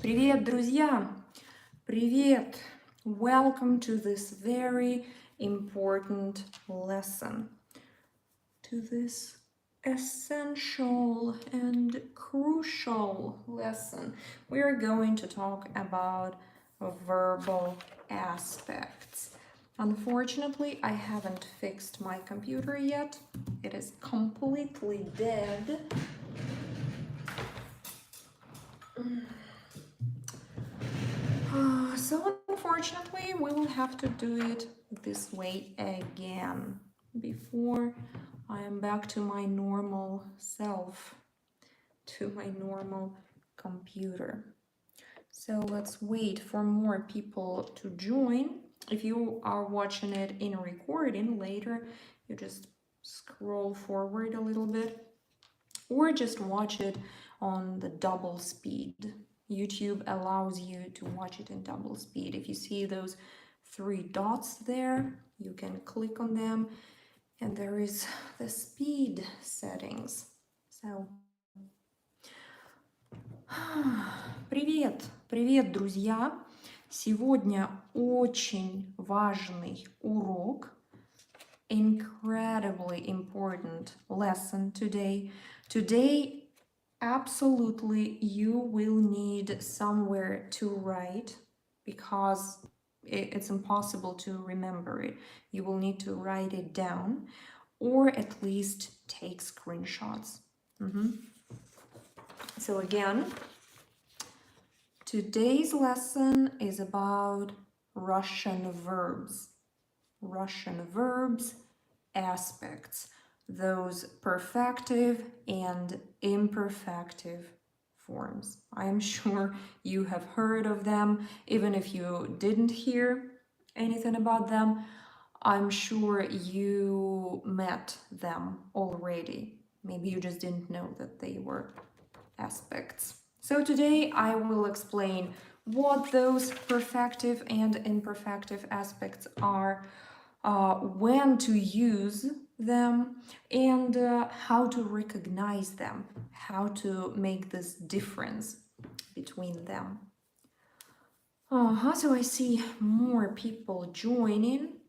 Привет, друзья! Привет! Welcome to this very important lesson, to this essential and crucial lesson. We are going to talk about verbal aspects. Unfortunately, I haven't fixed my computer yet. It is completely dead. So unfortunately, we will have to do it this way again before I am back to my normal self, to my normal computer. So let's wait for more people to join. If you are watching it in a recording later, you just scroll forward a little bit or just watch it on the double speed. YouTube allows you to watch it in double speed. If you see those three dots there, you can click on them and there is the speed settings. So, привет, друзья! Сегодня очень важный урок. Incredibly important lesson today. Today, absolutely, you will need somewhere to write because it's impossible to remember it. You will need to write it down or at least take screenshots. So again, today's lesson is about Russian verbs. Russian verbs, aspects, those perfective and imperfective forms. I am sure you have heard of them, even if you didn't hear anything about them. I'm sure you met them already. Maybe you just didn't know that they were aspects. So today I will explain what those perfective and imperfective aspects are, when to use them, and how to recognize them, how to make this difference between them. So I see more people joining.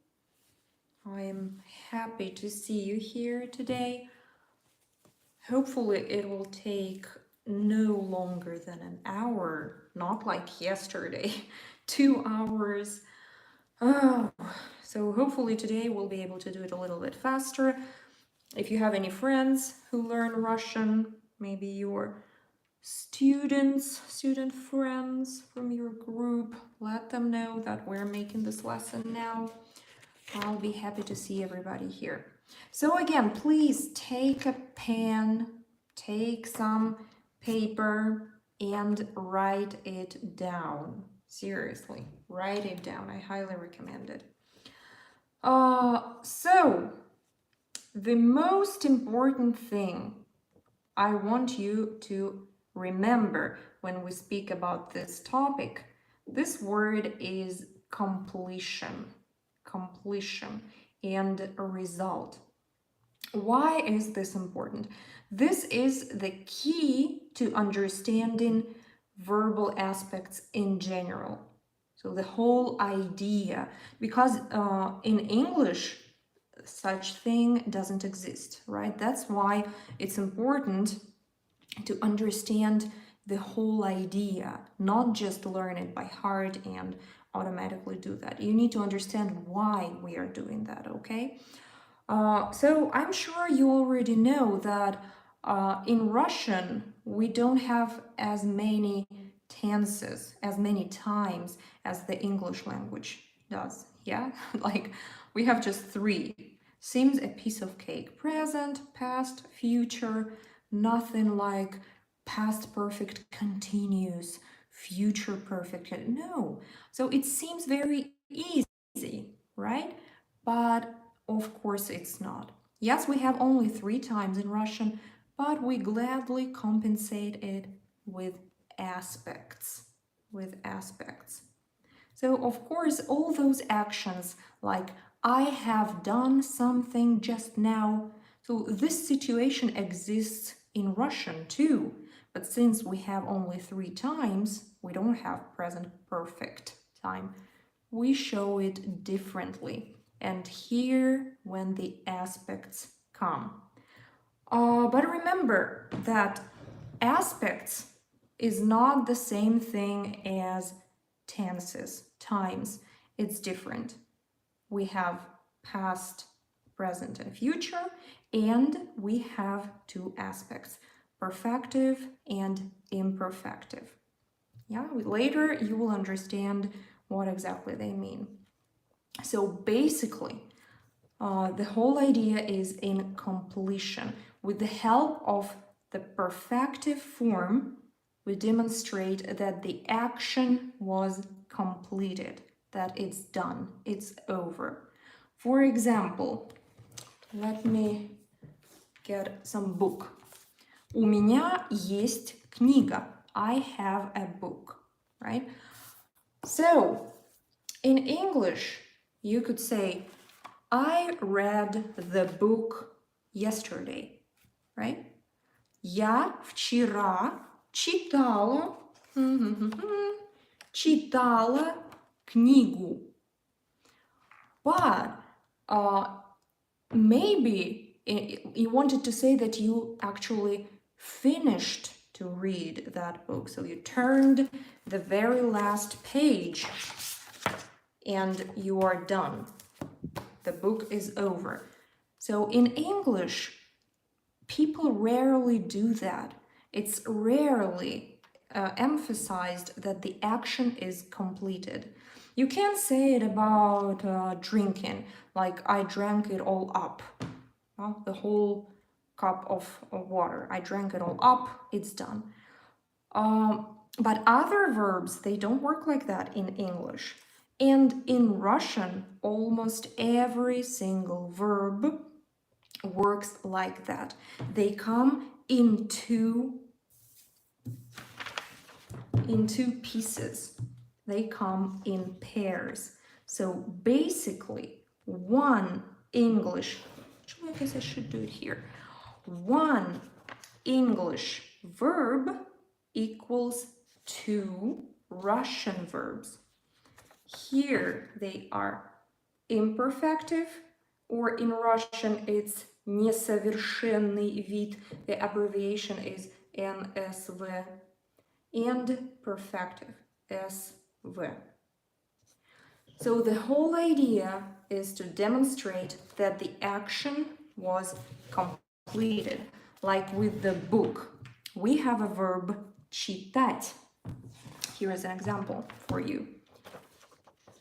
I'm happy to see you here today. Hopefully it will take no longer than an hour, not like yesterday, 2 hours. Oh, so hopefully today we'll be able to do it a little bit faster. If you have any friends who learn Russian, maybe your student friends from your group, let them know that we're making this lesson now. I'll be happy to see everybody here. So again, please take a pen, take some paper and write it down. Seriously, write it down. I highly recommend it. So the most important thing I want you to remember when we speak about this topic, this word is completion. Completion and a result. Why is this important? This is the key to understanding verbal aspects in general. So the whole idea, because in English, such thing doesn't exist, right? That's why it's important to understand the whole idea, not just learn it by heart and automatically do that. You need to understand why we are doing that, okay? So I'm sure you already know that in Russian, we don't have as many tenses, as many times as the English language does, yeah? Like, we have just 3. Seems a piece of cake. Present, past, future, nothing like past perfect continuous, future perfect. No. So it seems very easy, right? But of course it's not. Yes, we have only 3 times in Russian, but we gladly compensate it with aspects. So of course all those actions like I have done something just now. So this situation exists in Russian too, But since we have only 3 times, we don't have present perfect time. We show it differently. And here when the aspects come. But remember that aspects is not the same thing as tenses, times. It's different. We have past, present, and future, and we have 2 aspects, perfective and imperfective. Yeah, later you will understand what exactly they mean. So basically, the whole idea is in completion. With the help of the perfective form, we demonstrate that the action was completed, that it's done, it's over. For example, let me get some book. У меня есть книга. I have a book, right? So, in English, you could say, I read the book yesterday, right? Я вчера читала книгу. But maybe you wanted to say that you actually finished to read that book. So you turned the very last page and you are done. The book is over. So in English, people rarely do that. It's rarely emphasized that the action is completed. You can say it about drinking, like I drank it all up, the whole cup of water. I drank it all up, it's done. But other verbs, they don't work like that in English. And in Russian, almost every single verb works like that. They come in two pieces. They come in pairs. So basically, one English, actually I guess I should do it here. One English verb equals 2 Russian verbs. Here they are imperfective, or in Russian it's несовершенный вид. The abbreviation is NSV, and perfective, SV. So the whole idea is to demonstrate that the action was completed. Like with the book, we have a verb читать. Here is an example for you.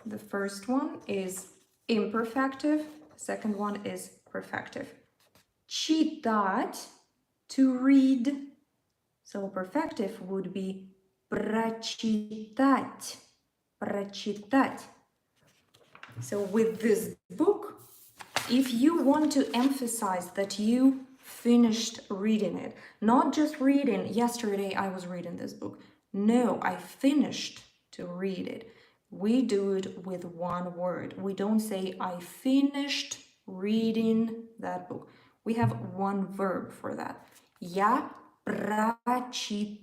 The first one is imperfective, the second one is perfective. Читать, to read. So perfective would be прочитать, прочитать. So with this book, if you want to emphasize that you finished reading it, not just reading, yesterday I was reading this book. No, I finished to read it. We do it with one word. We don't say I finished reading that book. We have one verb for that. Я прочитала.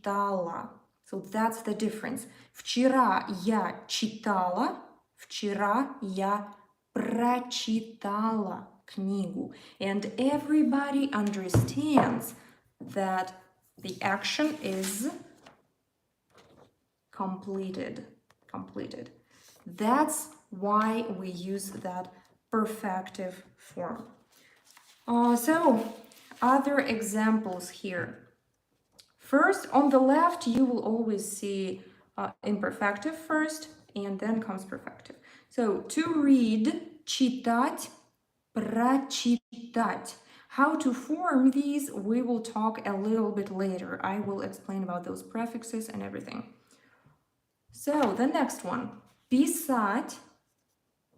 So that's the difference. Вчера я читала, вчера я прочитала книгу. And everybody understands that the action is completed. That's why we use that perfective form. So, other examples here. First, on the left, you will always see imperfective first, and then comes perfective. So, to read, читать, прочитать. How to form these, we will talk a little bit later. I will explain about those prefixes and everything. So, the next one. Писать,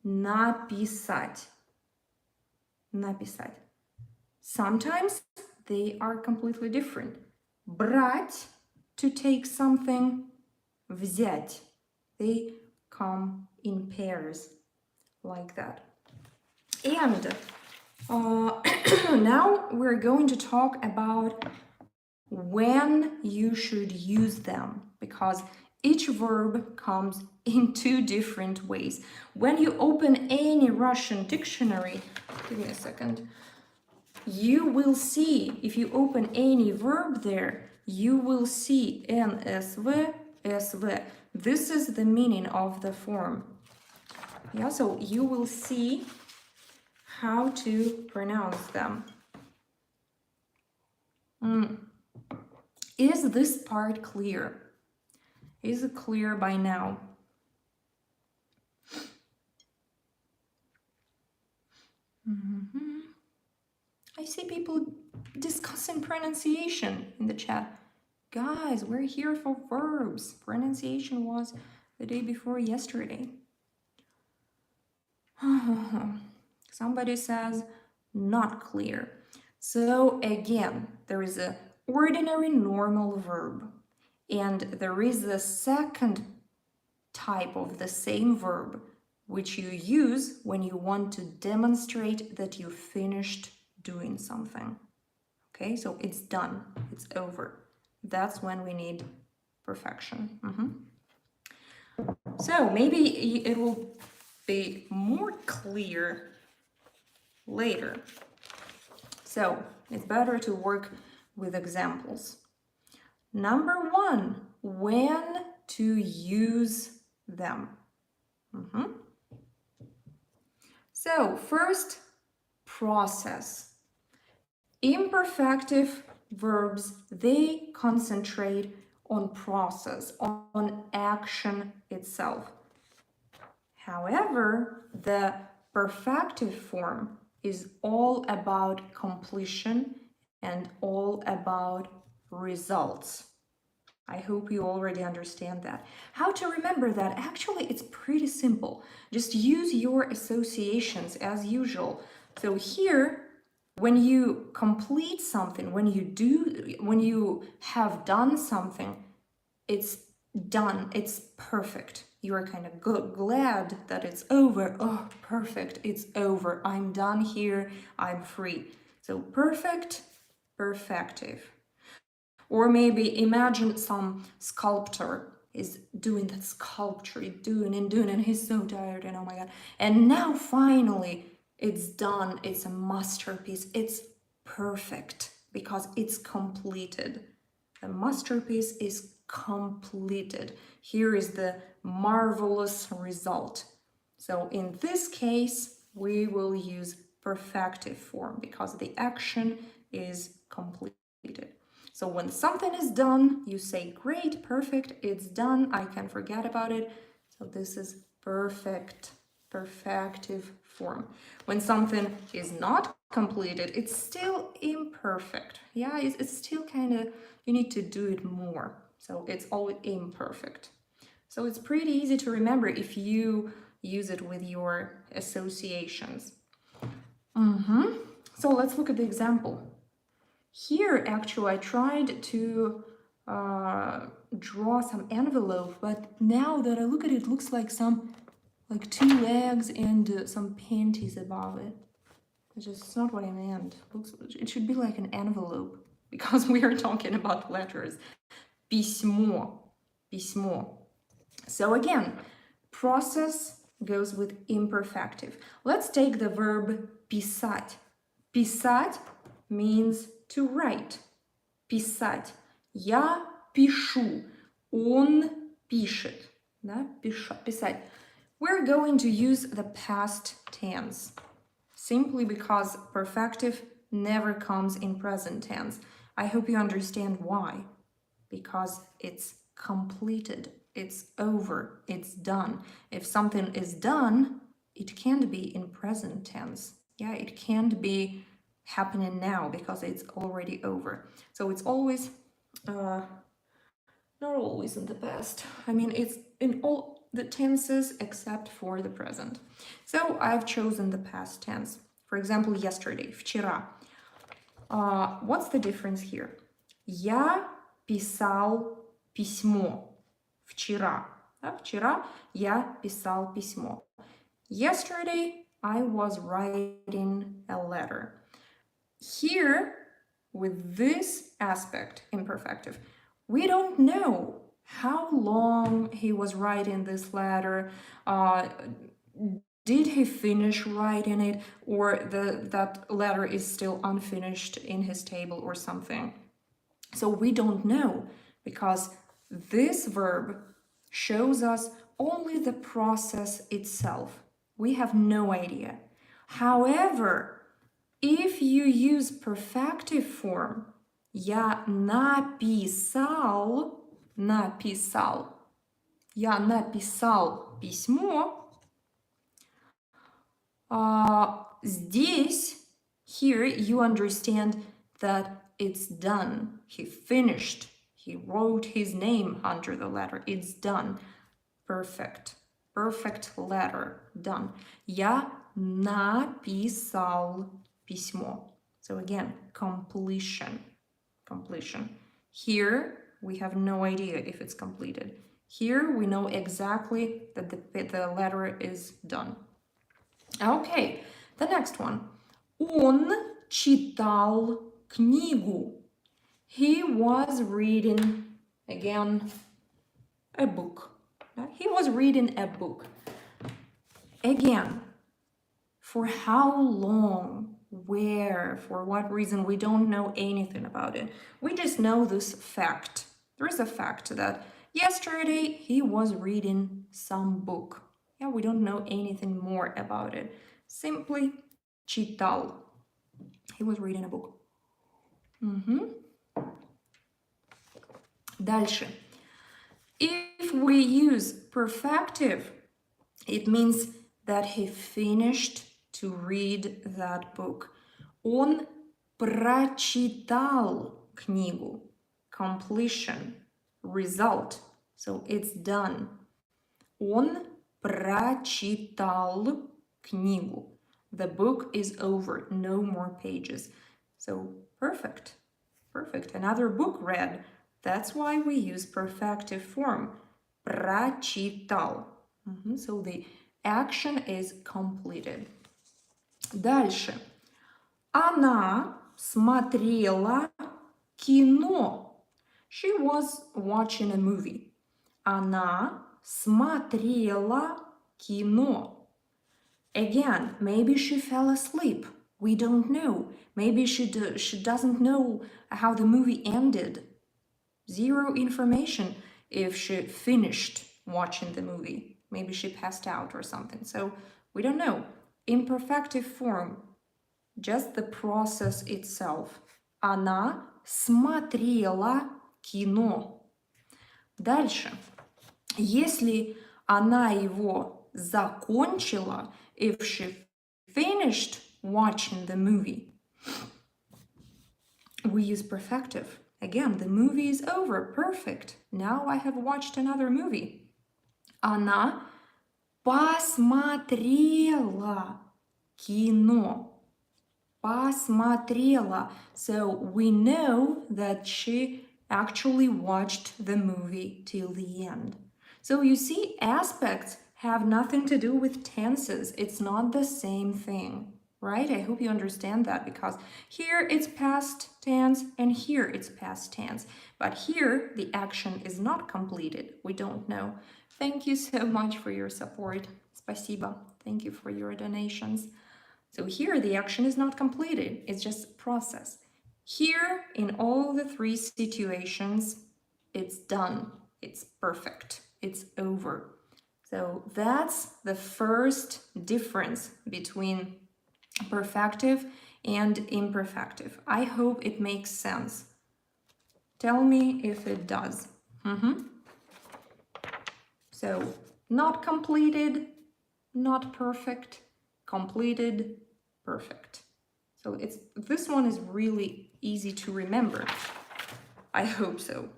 написать. Написать. Sometimes they are completely different. Брать, to take something, взять. They come in pairs, like that. And now we're going to talk about when you should use them, because each verb comes in two different ways. When you open any Russian dictionary, give me a second, you will see, if you open any verb there, you will see NSV, SV. This is the meaning of the form. Yeah, so you will see how to pronounce them. Is this part clear? Is it clear by now? I see people discussing pronunciation in the chat. Guys, we're here for verbs. Pronunciation was the day before yesterday. Somebody says not clear. So again, there is an ordinary normal verb, and there is a second type of the same verb which you use when you want to demonstrate that you finished doing something. Okay, so it's done, it's over. That's when we need perfection. So maybe it will be more clear later. So it's better to work with examples. Number one, when to use them. So first, process. Imperfective verbs, they concentrate on process, on action itself. However, the perfective form is all about completion and all about results. I hope you already understand that. How to remember that? Actually, it's pretty simple. Just use your associations as usual. So here, when you complete something, when you have done something, it's done, it's perfect. You are kind of glad that it's over. Oh, perfect, it's over. I'm done here, I'm free. So perfect, perfective. Or maybe imagine some sculptor is doing that sculpture, doing, and he's so tired, and oh my god. And now finally it's done, it's a masterpiece, it's perfect because it's completed. The masterpiece is completed. Here is the marvelous result. So in this case, we will use perfective form because the action is completed. So when something is done, you say, great, perfect, it's done, I can forget about it. So this is perfect, perfective form. When something is not completed, it's still imperfect. Yeah, it's still kind of, you need to do it more. So it's always imperfect. So it's pretty easy to remember if you use it with your associations. So let's look at the example. Here, actually, I tried to draw some envelope, but now that I look at it, it looks like two legs and some panties above it. It's just not what I meant. It should be like an envelope because we are talking about letters. Письмо, письмо. So again, process goes with imperfective. Let's take the verb писать. Писать means to write. Писать. Я пишу. Он пишет. Да? Писать. We're going to use the past tense simply because perfective never comes in present tense. I hope you understand why. Because it's completed, it's over, it's done. If something is done, it can't be in present tense. Yeah, it can't be happening now because it's already over. So it's always, not always in the past. I mean, it's in all the tenses except for the present. So I've chosen the past tense. For example, yesterday, вчера. What's the difference here? Я писал письмо. Вчера. Да? Вчера я писал письмо. Yesterday I was writing a letter. Here with this aspect, imperfective, we don't know how long he was writing this letter. Did he finish writing it, or that letter is still unfinished in his table or something? So we don't know, because this verb shows us only the process itself. We have no idea. However, if you use perfective form, я написал, я написал письмо, здесь, here you understand that it's done. He finished. He wrote his name under the letter. It's done. Perfect. Perfect letter. Done. Я написал письмо. So again, completion. Completion. Here, we have no idea if it's completed. Here, we know exactly that the letter is done. Okay, the next one. Он читал книгу. He was reading, again, a book. He was reading a book. Again, for how long, where, for what reason, we don't know anything about it. We just know this fact. There is a fact that yesterday he was reading some book. Yeah, we don't know anything more about it. Simply читал. He was reading a book. Дальше. If we use perfective, it means that he finished to read that book. Он прочитал книгу. Completion, result. So it's done. Он прочитал книгу. The book is over, no more pages. So perfect, perfect. Another book read. That's why we use perfective form. Прочитал. So the action is completed. Дальше. Она смотрела кино. She was watching a movie. Она смотрела кино. Again, maybe she fell asleep. We don't know. Maybe she doesn't know how the movie ended. Zero information if she finished watching the movie. Maybe she passed out or something. So we don't know. Imperfective form, just the process itself. Она смотрела кино. Дальше. Если она его закончила, if she finished watching the movie, we use perfective. Again, the movie is over. Perfect. Now I have watched another movie. Она посмотрела кино. Посмотрела. So we know that she actually watched the movie till the end. So you see, aspects have nothing to do with tenses. It's not the same thing, right? I hope you understand that, because here it's past tense and here it's past tense. But here the action is not completed. We don't know. Thank you so much for your support. Спасибо. Thank you for your donations. So here the action is not completed. It's just process. Here, in all the three situations, it's done. It's perfect. It's over. So that's the first difference between perfective and imperfective. I hope it makes sense. Tell me if it does. So, not completed, not perfect, completed, perfect. So this one is really easy to remember. I hope so.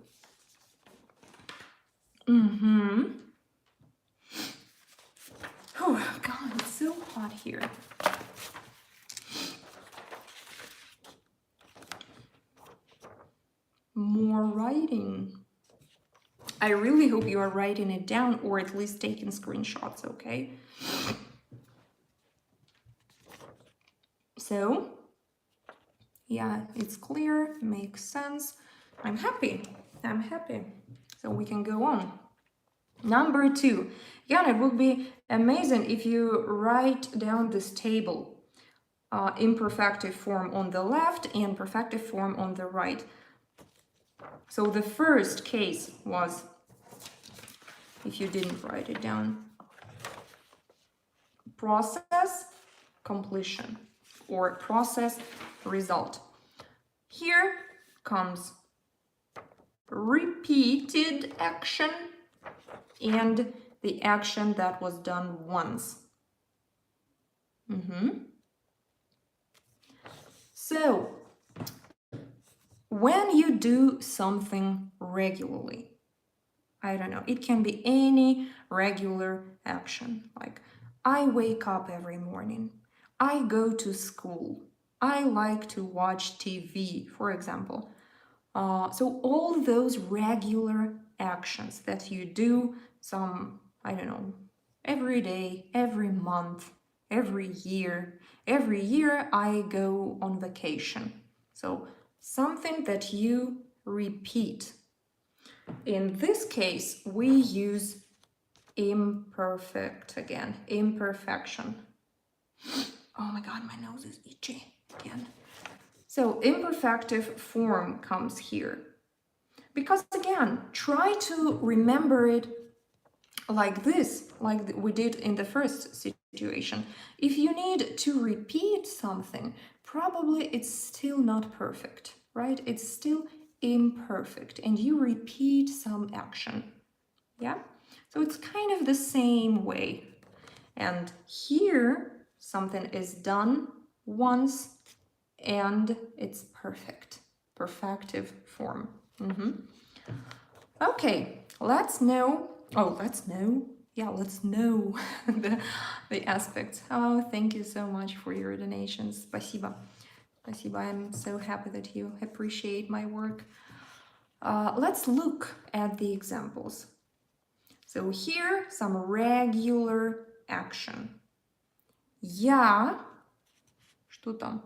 Oh God, it's so hot here. More writing. I really hope you are writing it down, or at least taking screenshots, okay? So, Yeah, it's clear, makes sense. I'm happy. I'm happy. So we can go on. Number 2. Yeah, it would be amazing if you write down this table. Imperfective form on the left and perfective form on the right. So the first case was, if you didn't write it down, process completion or process result. Here comes repeated action and the action that was done once. So when you do something regularly, I don't know, it can be any regular action, like I wake up every morning, I go to school, I like to watch TV, for example. So all those regular actions that you do some, I don't know, every day, every month, every year I go on vacation. So something that you repeat. In this case, we use imperfect again, imperfection. Oh my God, my nose is itchy again. So imperfective form comes here. Because again, try to remember it like this, like we did in the first situation. If you need to repeat something, probably it's still not perfect, right? It's still imperfect and you repeat some action. Yeah? So it's kind of the same way. And here, something is done once and it's perfect. Perfective form. Okay, let's know. Oh, let's know. Yeah, let's know the aspects. Oh, thank you so much for your donations. Спасибо. Спасибо. I'm so happy that you appreciate my work. Let's look at the examples. So here, some regular action. Я... Что там?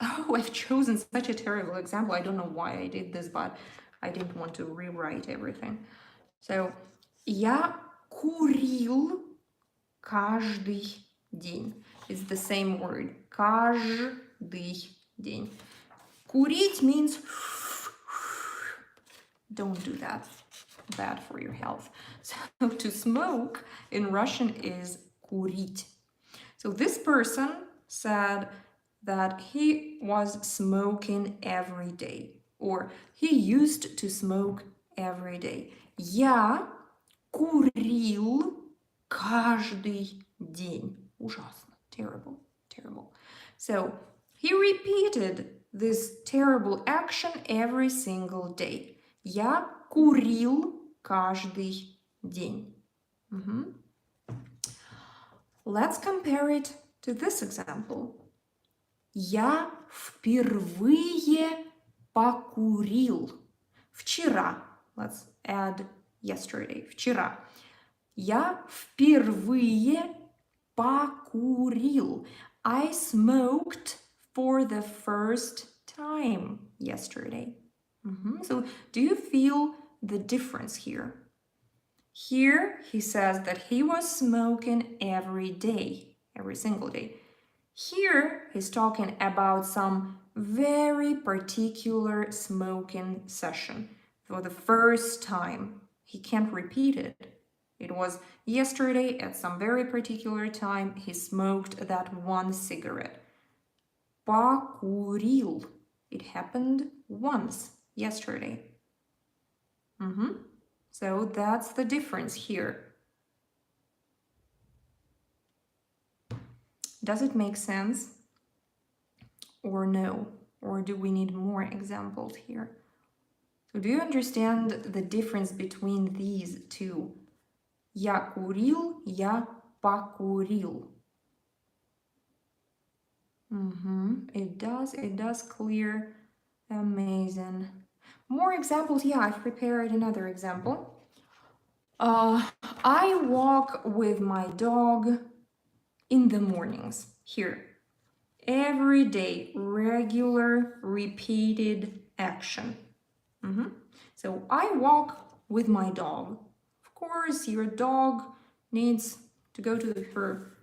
Oh, I've chosen such a terrible example. I don't know why I did this, but I didn't want to rewrite everything. So, я курил каждый день. It's the same word. Каждый день. Курить means don't do that. Bad for your health. So to smoke in Russian is курить. So this person said that he was smoking every day, or he used to smoke every day. Я курил каждый день. Ужасно. Terrible. Terrible. So he repeated this terrible action every single day. Я курил каждый день. Let's compare it to this example. Я впервые покурил. Вчера. Let's add yesterday. Вчера. Я впервые покурил. I smoked for the first time yesterday. So do you feel the difference here? Here he says that he was smoking every day, every single day. Here he's talking about some very particular smoking session for the first time. He can't repeat it. It was yesterday at some very particular time he smoked that one cigarette. Покурил. It happened once, yesterday. So that's the difference here. Does it make sense? Or no? Or do we need more examples here? So do you understand the difference between these two? Я курил, я покурил. It does clear. Amazing. More examples. Yeah, I've prepared another example. I walk with my dog in the mornings here. every day, regular, repeated action. So I walk with my dog. Of course, your dog needs to go to her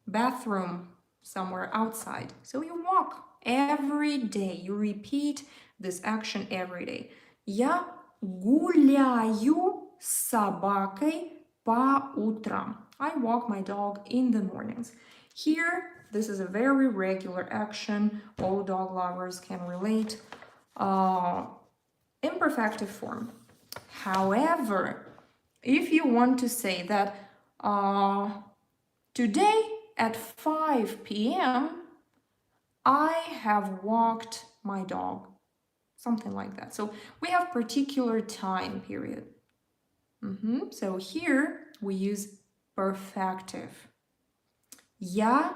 bathroom somewhere outside. So you walk every day. You repeat this action every day. Я гуляю с собакой по утрам. I walk my dog in the mornings. Here, this is a very regular action. All dog lovers can relate. Imperfective form. However, if you want to say that today at 5 p.m. I have walked my dog, something like that. So we have particular time period. So here we use perfective. Я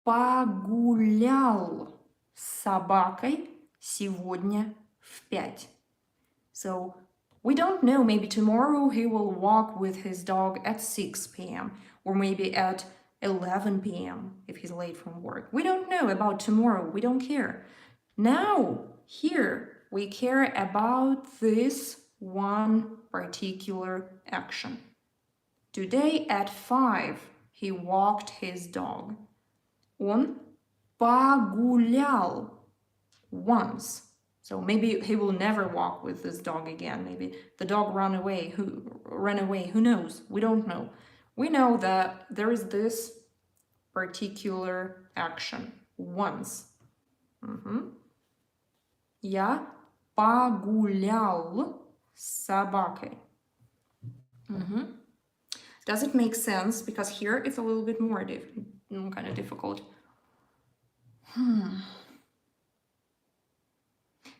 погулял с собакой сегодня в 5. So we don't know, maybe tomorrow he will walk with his dog at 6 p.m. or maybe at 11 p.m. if he's late from work. We don't know about tomorrow, we don't care. Now, here, we care about this one particular action. Today at 5, he walked his dog. Он погулял once. So maybe he will never walk with this dog again. Maybe the dog ran away. Who knows? We don't know. We know that there is this particular action once. Я погулял с собакой. Does it make sense? Because here it's a little bit more kind of difficult.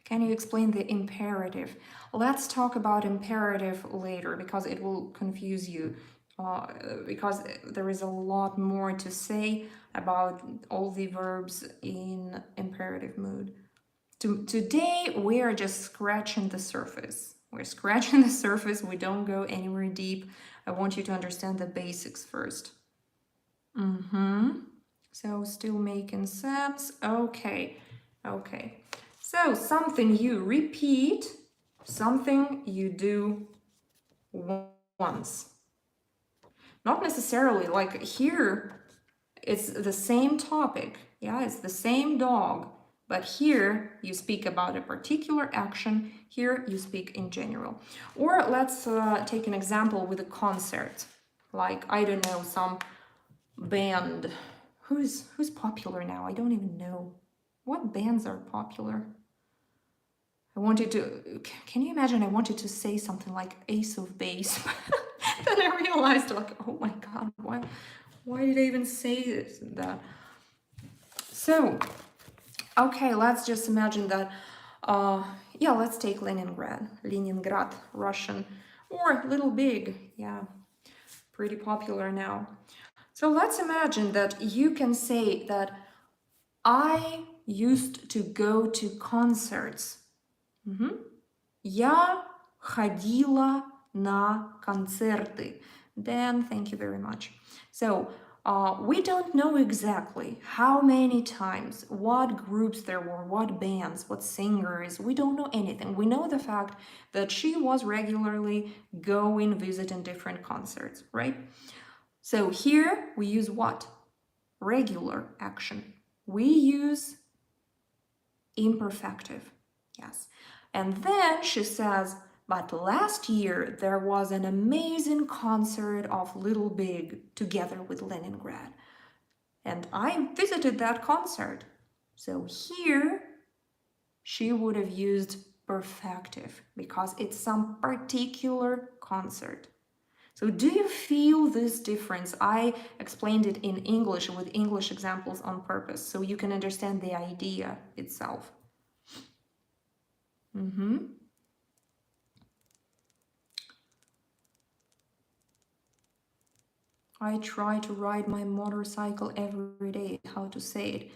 Can you explain the imperative? Let's talk about imperative later because it will confuse you. Because there is a lot more to say about all the verbs in imperative mood. Today we are just scratching the surface. We're scratching the surface. We don't go anywhere deep. I want you to understand the basics first. So still making sense? Okay. So something you repeat, something you do once. Not necessarily, like here, it's the same topic. Yeah, it's the same dog. But here, you speak about a particular action. Here, you speak in general. Or let's take an example with a concert. Like, I don't know, some band. Who's popular now? I don't even know. What bands are popular? I wanted to, can you imagine? I wanted to say something like Ace of Base. Then I realized, like, oh my God, why did I even say that? So, okay, let's just imagine that, yeah, let's take Leningrad, Russian, or Little Big, yeah, pretty popular now. So let's imagine that you can say that I used to go to concerts. Я ходила на концерты. Dan, thank you very much. So, we don't know exactly how many times, what groups there were, what bands, what singers. We don't know anything. We know the fact that she was regularly going, visiting different concerts, right? So here we use what? Regular action. We use imperfective, yes. And then she says, but last year there was an amazing concert of Little Big together with Leningrad. And I visited that concert. So here she would have used perfective because it's some particular concert. So do you feel this difference? I explained it in English with English examples on purpose so you can understand the idea itself. I try to ride my motorcycle every day. How to say it?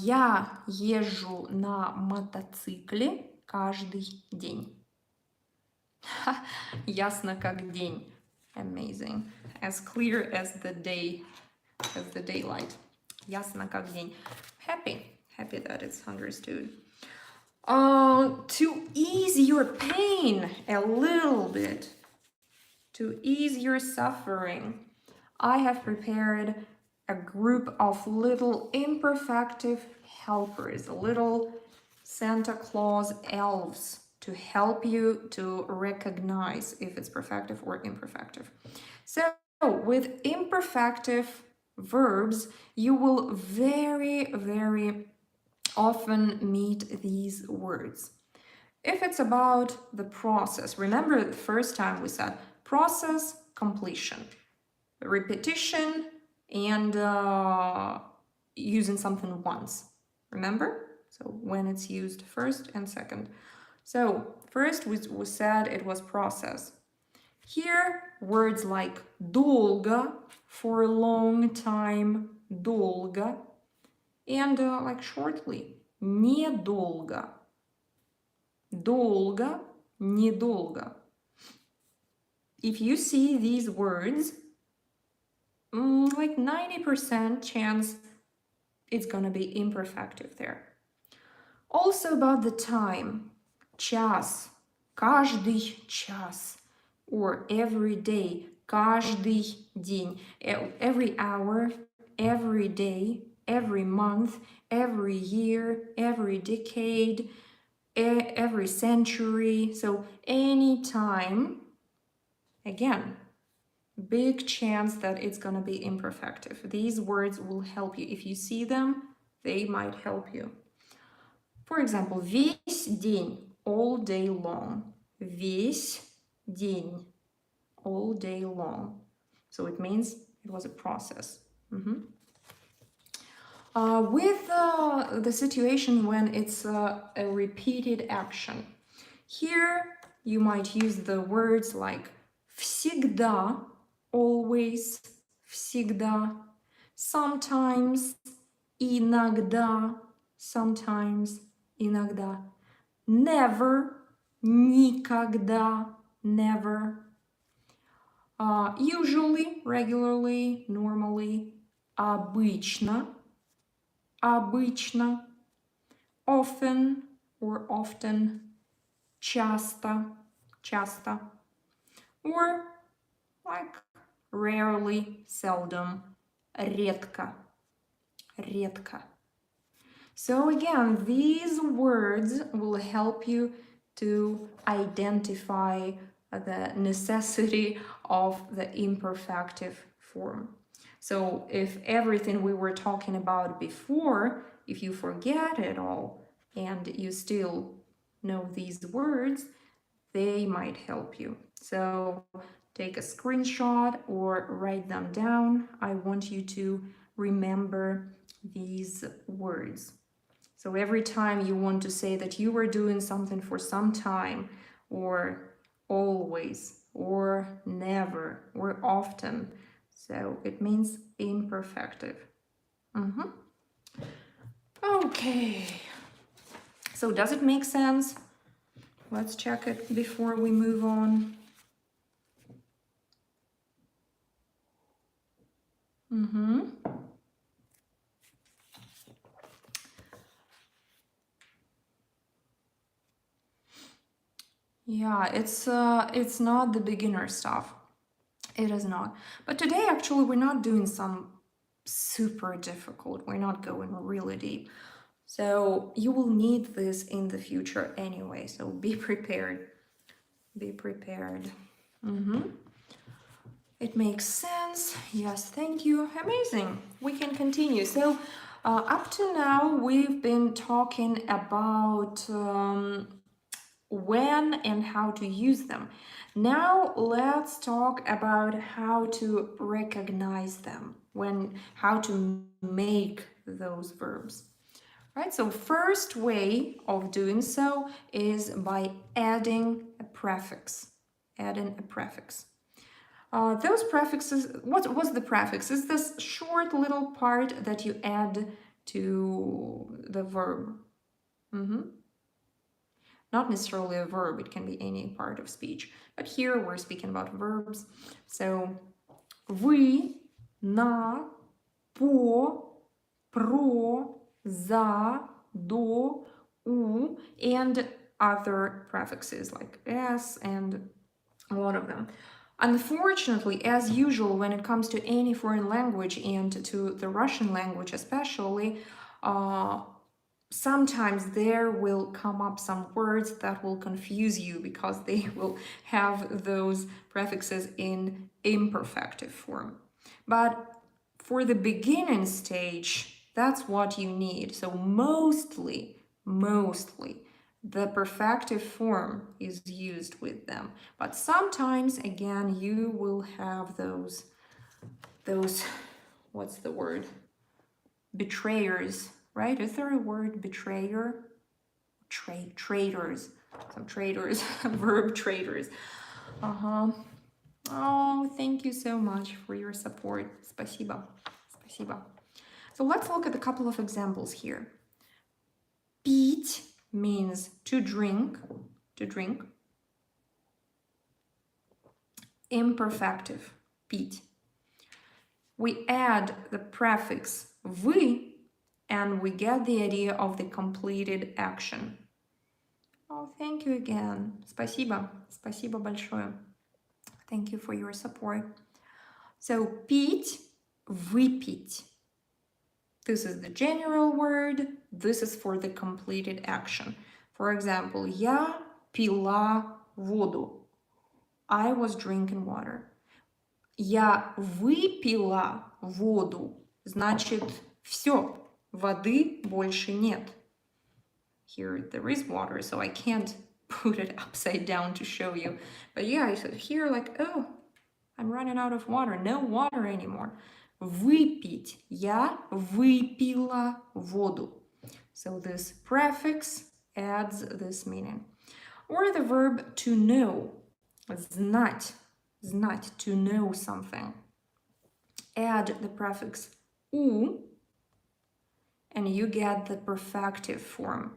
Я езжу на мотоцикле каждый день. Ясно как день. Amazing. As clear as the day, as the daylight. Ясно как день. Happy that it's understood. To ease your pain a little bit, to ease your suffering, I have prepared a group of little imperfective helpers, little Santa Claus elves to help you to recognize if it's perfective or imperfective. So with imperfective verbs, you will very often meet these words. If it's about the process, remember the first time we said process, completion, repetition, and using something once. Remember? So when it's used first and second. So first we said it was process. Here, words like долго, for a long time, долго, and like shortly, недолго, долго, недолго. If you see these words, like 90% chance it's gonna be imperfective there. Also about the time, час, каждый час, or every day, каждый день, every hour, every day, every month, every year, every decade, every century. So any time, again, big chance that it's gonna be imperfective. These words will help you. If you see them, they might help you. For example, весь день, all day long. Весь день, all day long. So it means it was a process. With the situation when it's a repeated action, here you might use the words like всегда, always, всегда, sometimes, иногда, sometimes, иногда, never, никогда, never, usually, regularly, normally, обычно, обычно, often or often, часто, часто, or like rarely, seldom, редко, редко. So again, these words will help you to identify the necessity of the imperfective form. So if everything we were talking about before, if you forget it all and you still know these words, they might help you. So take a screenshot or write them down. I want you to remember these words. So every time you want to say that you were doing something for some time, or always, or never, or often, so it means imperfective. Okay. So does it make sense? Let's check it before we move on. Yeah, it's not the beginner stuff. It is not. But today, actually, we're not doing some super difficult. We're not going really deep. So you will need this in the future anyway. So be prepared. Be prepared. It makes sense. Yes, thank you. Amazing. We can continue. So up to now, we've been talking about when and how to use them. Now let's talk about how to recognize them, how to make those verbs. Right, so first way of doing so is by adding a prefix. Adding a prefix. Those prefixes, what's the prefix? It's this short little part that you add to the verb. Not necessarily a verb, it can be any part of speech. But here we're speaking about verbs. So, вы, на, по, про, за, до, u, and other prefixes like s and a lot of them. Unfortunately, as usual, when it comes to any foreign language and to the Russian language especially, sometimes there will come up some words that will confuse you because they will have those prefixes in imperfective form. But for the beginning stage, that's what you need. So mostly, the perfective form is used with them. But sometimes, again, you will have those, what's the word? Betrayers, right? Is there a word betrayer? Traitors. Some traitors, verb traitors. Oh, thank you so much for your support. Спасибо. Спасибо. So let's look at a couple of examples here. Пить means to drink, Imperfective, пить. We add the prefix вы, and we get the idea of the completed action. Oh, thank you again. Спасибо. Спасибо большое. Thank you for your support. So, пить, выпить. This is the general word. This is for the completed action. For example, я пила воду. I was drinking water. Я выпила воду. Значит, все. Воды больше нет. Here there is water, so I can't put it upside down to show you. But yeah, I said here like, oh, I'm running out of water. No water anymore. Выпить. Я выпила воду. So this prefix adds this meaning. Or the verb to know. Знать. Знать, to know something. Add the prefix у, and you get the perfective form.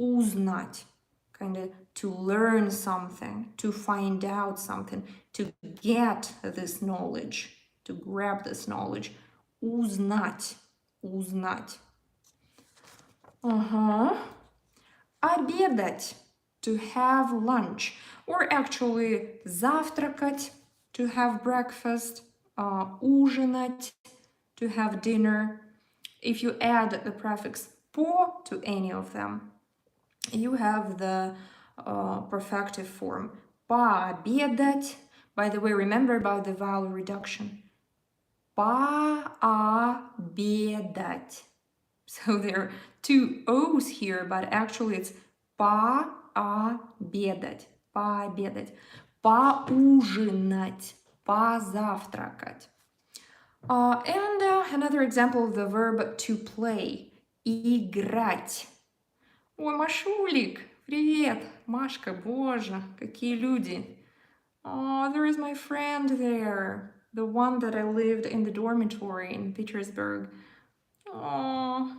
Узнать. Kind of to learn something, to find out something, to get this knowledge, to grab this knowledge. Узнать. Узнать. Обедать. To have lunch. Or actually завтракать. To have breakfast. Ужинать. To have dinner. If you add the prefix по to any of them, you have the perfective form. Пообедать. By the way, remember about the vowel reduction. Пообедать. So there are two O's here, but actually it's пообедать. Пообедать. Поужинать. Позавтракать. And another example of the verb to play. Играть. Ой, Машулик, привет. Машка, боже, какие люди. Oh, there is my friend there. The one that I lived in the dormitory in Petersburg. Oh,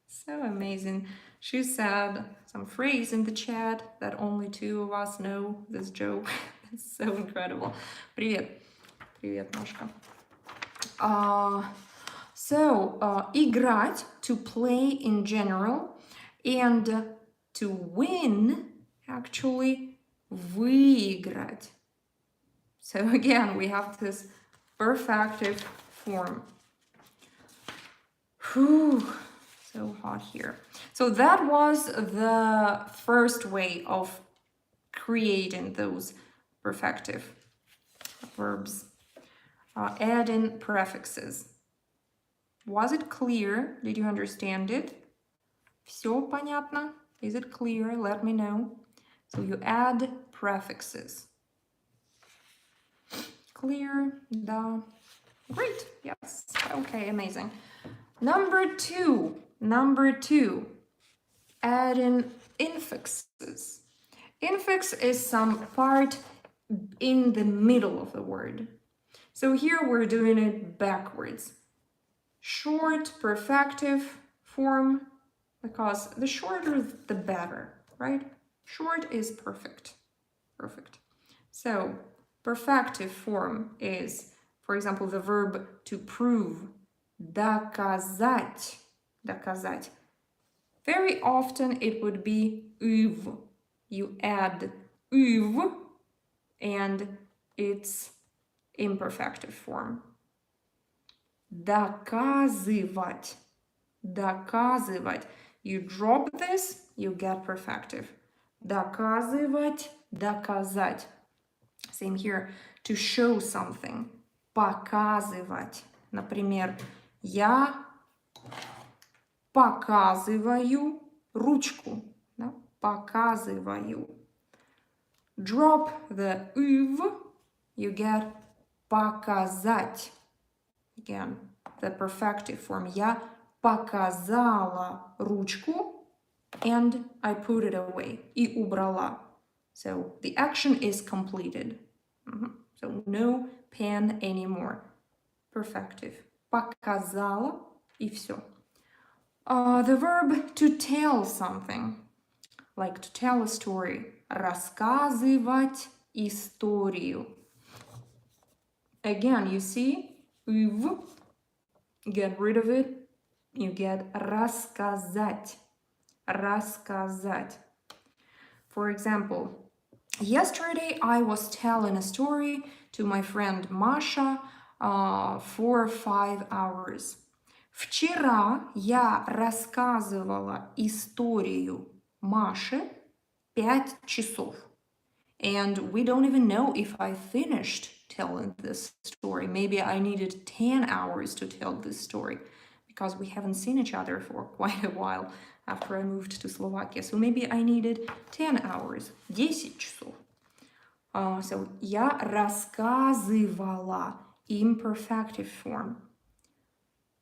so amazing. She said some phrase in the chat that only two of us know this joke. It's so incredible. Привет. Привет, Машка. Играть, to play in general, and to win, actually, выиграть. So again, we have this perfective form. Whew, so hot here. So that was the first way of creating those perfective verbs. Adding prefixes. Was it clear? Did you understand it? Все понятно? Is it clear? Let me know. So you add prefixes. Clear? Да. Great. Yes. Okay, amazing. Number two. Adding infixes. Infix is some part in the middle of the word. So here we're doing it backwards. Short perfective form, because the shorter the better, right? Short is perfect. Perfect. So perfective form is, for example, the verb to prove. Доказать. Доказать. Very often it would be ив. You add ив and it's imperfective form. Доказывать. Доказывать. You drop this, you get perfective. Доказывать, доказать. Same here. To show something. Показывать. Например, я показываю ручку. Да? Показываю. Drop the ив, you get показать. Again, the perfective form. Я показала ручку and I put it away. И убрала. So the action is completed. So no pen anymore. Perfective. Показала и все. The verb to tell something. Like to tell a story. Рассказывать историю. Again, you see, ив, get rid of it, you get рассказать. Рассказать. For example, yesterday I was telling a story to my friend Masha for 5 hours. Вчера я рассказывала историю Маше 5 часов. And we don't even know if I finished telling this story. Maybe I needed 10 hours to tell this story because we haven't seen each other for quite a while after I moved to Slovakia. So maybe I needed 10 hours, 10 часов. So я рассказывала, imperfective form.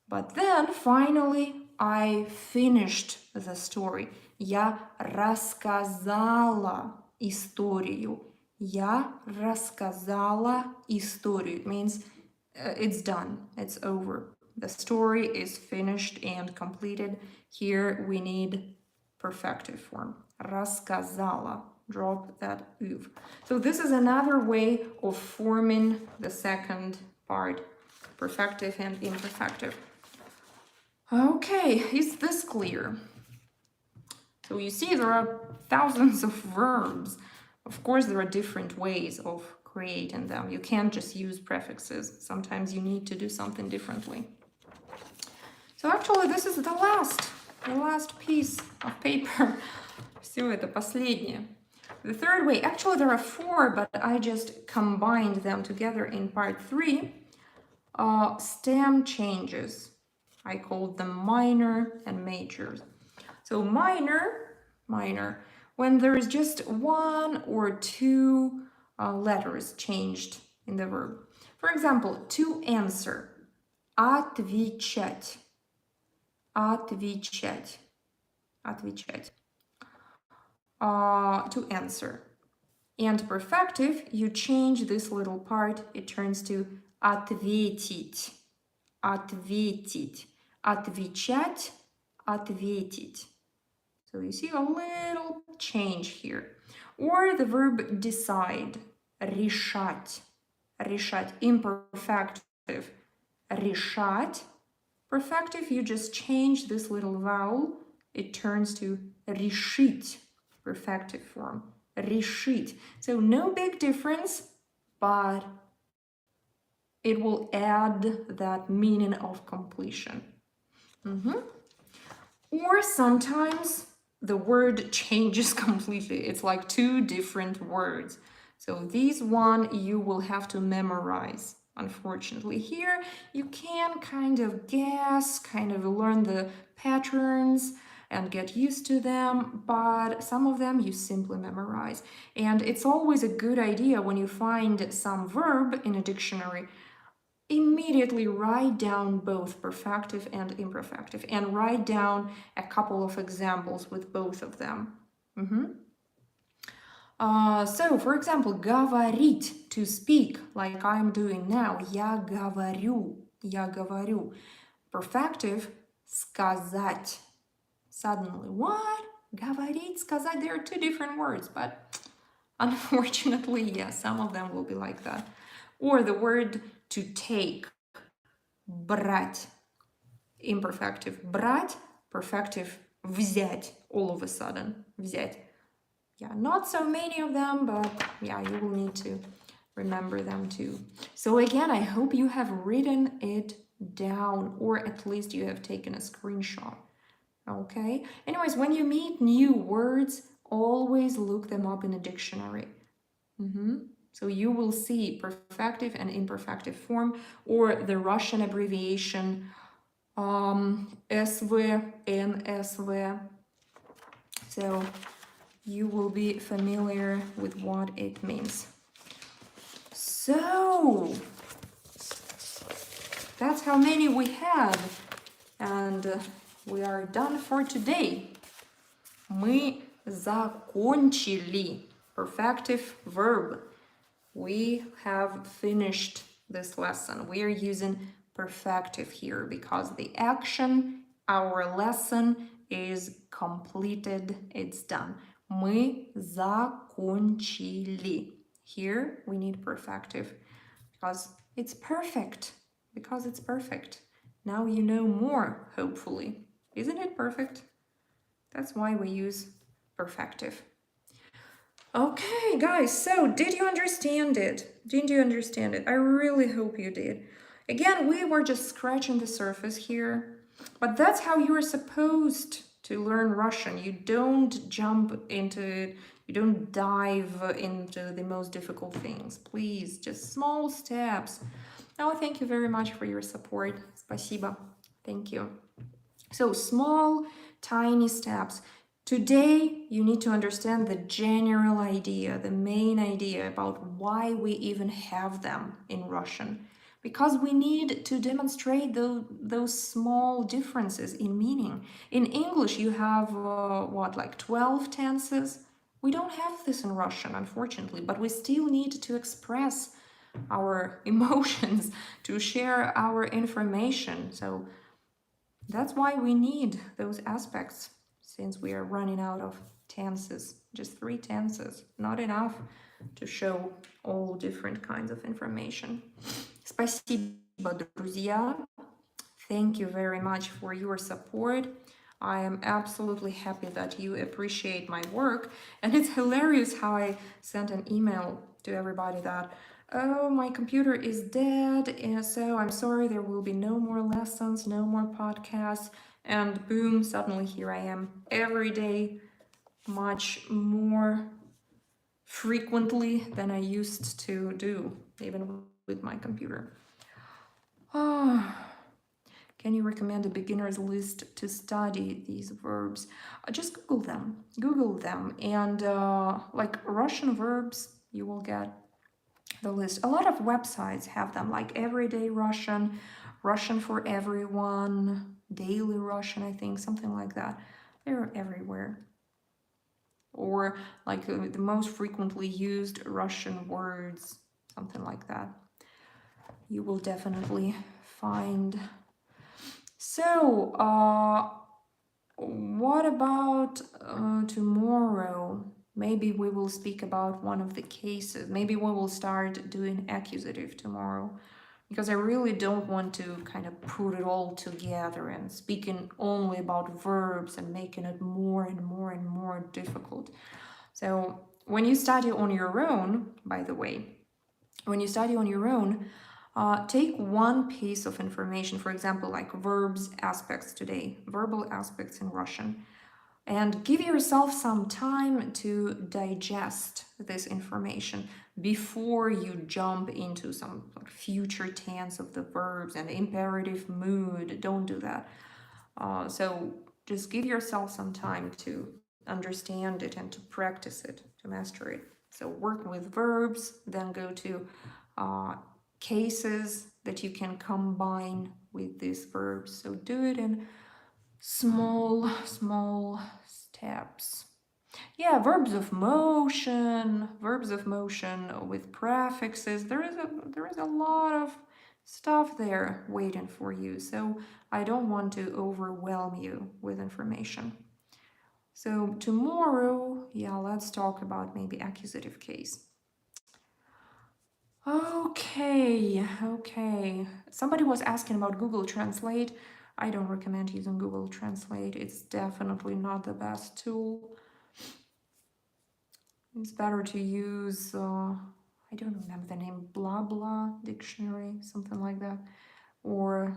But then finally I finished the story. Я рассказала историю. Я рассказала историю. It means it's done, it's over. The story is finished and completed. Here we need perfective form. Рассказала. Drop that ив. So this is another way of forming the second part, perfective and imperfective. Okay, is this clear? So you see there are thousands of verbs. Of course, there are different ways of creating them. You can't just use prefixes. Sometimes you need to do something differently. So actually, this is the last piece of paper. Все это последнее. The third way, actually there are 4, but I just combined them together in part 3. Stem changes. I called them minor and major. So minor, when there is just 1 or 2 letters changed in the verb. For example, to answer. Отвечать. Отвечать. Отвечать. To answer. And perfective, you change this little part, it turns to ответить. Ответить. Отвечать, ответить. So you see a little change here. Or the verb decide. Решать. Решать. Imperfective. Решать. Perfective, you just change this little vowel, it turns to решить. Perfective form. Решить. So no big difference, but it will add that meaning of completion. Or sometimes the word changes completely. It's like 2 different words. So this one you will have to memorize. Unfortunately, here you can kind of guess, kind of learn the patterns and get used to them, but some of them you simply memorize. And it's always a good idea when you find some verb in a dictionary, immediately write down both perfective and imperfective and write down a couple of examples with both of them. So, for example, говорить, to speak, like I'm doing now. Я говорю, я говорю. Perfective, сказать. Suddenly, what? Говорить, сказать, they are 2 different words, but unfortunately, yes, some of them will be like that. Or the word to take, брать. imperfective брать, perfective взять, all of a sudden, взять. Yeah, not so many of them, but yeah, you will need to remember them too. So again, I hope you have written it down, or at least you have taken a screenshot. Okay? Anyways, when you meet new words, always look them up in a dictionary. So you will see perfective and imperfective form, or the Russian abbreviation SV, NSV. So you will be familiar with what it means. So that's how many we have, and we are done for today. Мы закончили. Perfective verb. We have finished this lesson. We are using perfective here because the action, our lesson, is completed. It's done. Мы закончили. Here we need perfective because it's perfect. Because it's perfect. Now you know more, hopefully. Isn't it perfect? That's why we use perfective. Okay, guys, so did you understand it? Didn't you understand it? I really hope you did. Again, we were just scratching the surface here, but that's how you're supposed to learn Russian. You don't jump into it, you don't dive into the most difficult things. Please, just small steps. Now, thank you very much for your support. Спасибо. Thank you. So, small, tiny steps. Today, you need to understand the general idea, the main idea about why we even have them in Russian. Because we need to demonstrate those small differences in meaning. In English, you have, like 12 tenses? We don't have this in Russian, unfortunately, but we still need to express our emotions, to share our information. So that's why we need those aspects, since we are running out of tenses. Just 3 tenses, not enough to show all different kinds of information. Спасибо, друзья. Thank you very much for your support. I am absolutely happy that you appreciate my work. And it's hilarious how I sent an email to everybody that, oh, my computer is dead, and so I'm sorry, there will be no more lessons, no more podcasts. And boom, suddenly here I am every day, much more frequently than I used to do, even with my computer. Can you recommend a beginner's list to study these verbs? Just Google them. Google them. And like Russian verbs, you will get the list. A lot of websites have them, like Everyday Russian, Russian for Everyone, Daily Russian, I think, something like that. They're everywhere. Or like the most frequently used Russian words, something like that. You will definitely find. So, what about tomorrow? Maybe we will speak about one of the cases. Maybe we will start doing accusative tomorrow, because I really don't want to kind of put it all together and speaking only about verbs and making it more and more and more difficult. So when you study on your own, by the way, when you study on your own, take one piece of information, for example, like verbs aspects today, verbal aspects in Russian, and give yourself some time to digest this information before you jump into some future tense of the verbs and imperative mood. Don't do that. So just give yourself some time to understand it and to practice it, to master it. So work with verbs, then go to cases that you can combine with these verbs. So do it in small steps. Yeah, verbs of motion with prefixes. There is a lot of stuff there waiting for you. So I don't want to overwhelm you with information. So tomorrow, yeah, let's talk about maybe accusative case. Okay. Somebody was asking about Google Translate. I don't recommend using Google Translate. It's definitely not the best tool. It's better to use, I don't remember the name, blah blah dictionary, something like that. Or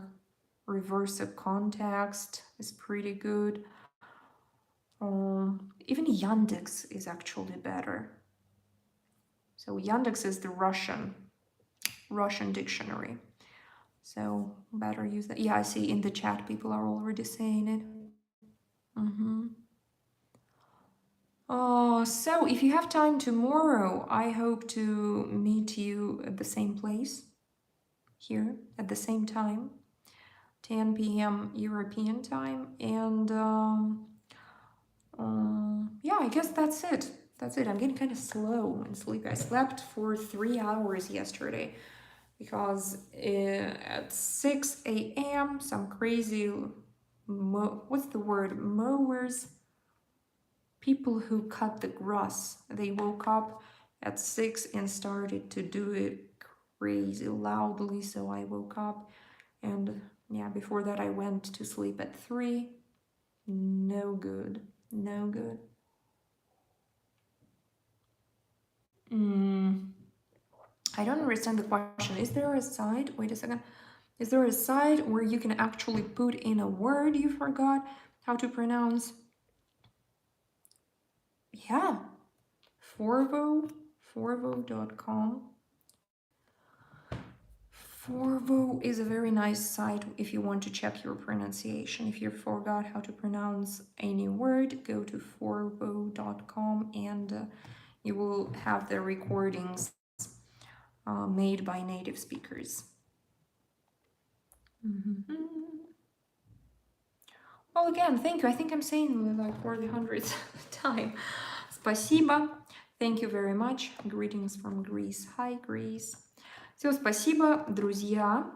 reverse of context is pretty good. Even Yandex is actually better. So Yandex is the Russian dictionary. So better use that. Yeah, I see in the chat people are already saying it. So if you have time tomorrow, I hope to meet you at the same place here at the same time, 10 p.m. European time. And yeah, I guess that's it. That's it. I'm getting kind of slow and sleepy. I slept for 3 hours yesterday because at 6 a.m. some crazy, what's the word? Mowers, people who cut the grass, they woke up at 6 and started to do it crazy loudly, so I woke up. And yeah, before that I went to sleep at 3. No good. No good. I don't understand the question. Is there a site? Wait a second. Is there a site where you can actually put in a word you forgot how to pronounce? Yeah. Forvo.com. Forvo is a very nice site if you want to check your pronunciation. If you forgot how to pronounce any word, go to forvo.com and you will have the recordings made by native speakers. Well, again, thank you. I think I'm saying like for the 100th time. Спасибо. Thank you very much. Greetings from Greece. Hi, Greece. Все, спасибо, друзья.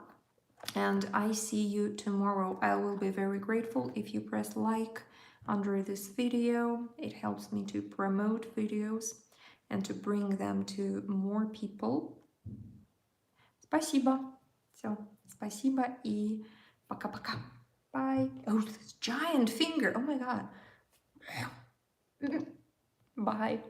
And I see you tomorrow. I will be very grateful if you press like under this video. It helps me to promote videos and to bring them to more people. Спасибо. Все, спасибо и пока-пока. Bye. Oh, this giant finger. Oh my god. Bye.